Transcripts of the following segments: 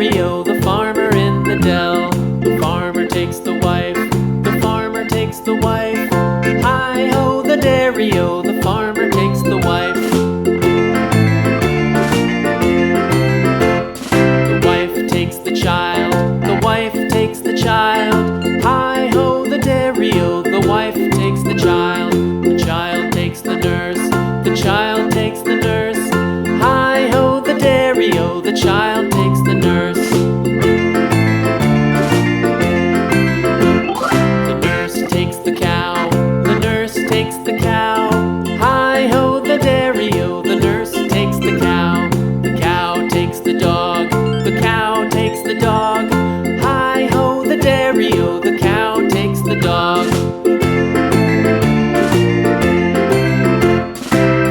dairy-o, the farmer in the dell. The farmer takes the wife, the farmer takes the wife. Hi-ho, the dairy-o, the farmer takes the wife. The wife takes the child, the wife takes the child. Hi-ho, the dairy-o, the wife takes the child. The child takes the nurse, the child takes the nurse. Hi-ho, the dairy-o, the child takes the nurse. The nurse takes the cow, the nurse takes the cow. Hi-ho, the dairy-o, the nurse takes the cow. The cow takes the dog, the cow takes the dog. Hi-ho, the dairy-o, the cow takes the dog.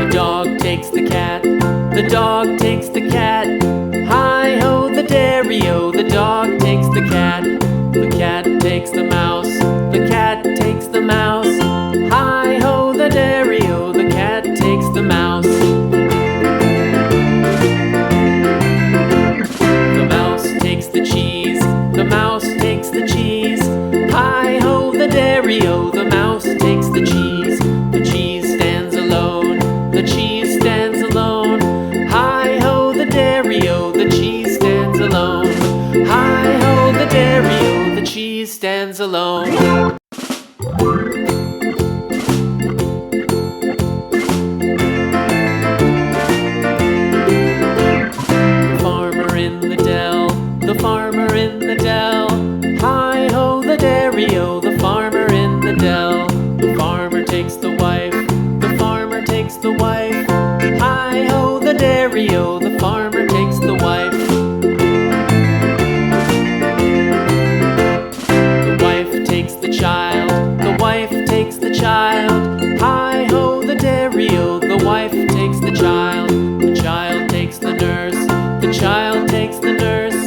The dog takes the cat, the dog takes the cat. Hi-ho, the dairy-o, the dog takes the cat. The cat takes the mouse, the cat takes the mouse. Hi-ho, the dairy-o, the cat takes the mouse. The mouse takes the cheese, the mouse takes the cheese. Hi-ho, the dairy-o, the mouse takes the cheese. The cheese stands alone, the cheese stands alone. Hi-ho, the dairy-o, the cheese stands alone. Hi-ho, the dairy-o, the cheese stands alone. The farmer in the dell, the farmer in the dell. Hi-ho, the dairy-o, the farmer in the dell. The farmer takes the wife, the farmer takes the wife. Hi-ho, the dairy-o, the farmer takes the wife. The wife takes the child, the wife takes the child. Hi-ho, the dairy-o, the wife takes the child. The child takes the nurse, the child takes the nurse.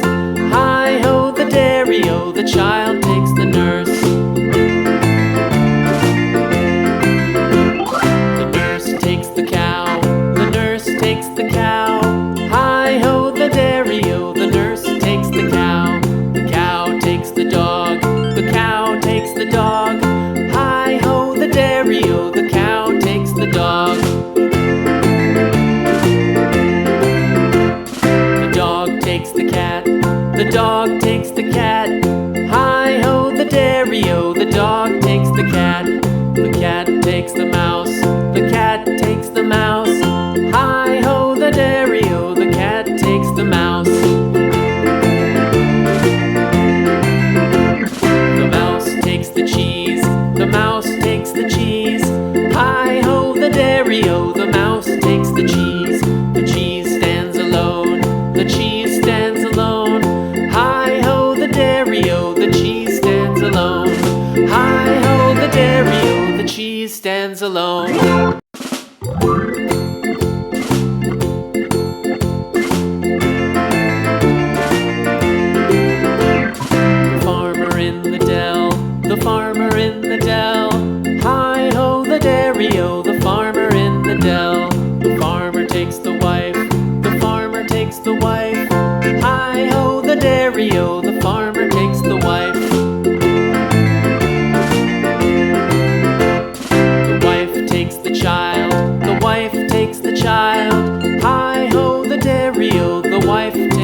Hi-ho, the dairy-o, the child takes the nurse. The nurse takes the cow, the nurse takes the cow. Hi-ho, the dairy-o, the nurse takes the cow. The cow takes the dog, the cow takes the dog. Hi-ho, the dairy-o, the cow takes the dog. The dog takes the cat, the dog takes the cat. Hi-ho, the dairy-o, the dog takes the cat. The cat takes the mouse, the cat takes the mouse. Hi-ho, the dairy-o, the cat takes the mouse. The mouse takes the cheese, the mouse takes the cheese. Hi-ho, the dairy-o, the mouse takes the cheese. The cheese stands alone, the cheese stands alone. Hi-ho, the dairy-o, the cheese stands alone. Hi-ho, the dairy-o, the cheese stands alone. The farmer in the dell, the farmer in the dell. Hi-ho, the dairy-o, the farmer in the dell. The farmer takes the wife, the farmer takes the wife. Hi-ho, the dairy-o, the farmer takes the wife. The wife takes the child, the wife takes the child. Hi-ho, the dairy-o, the wife takes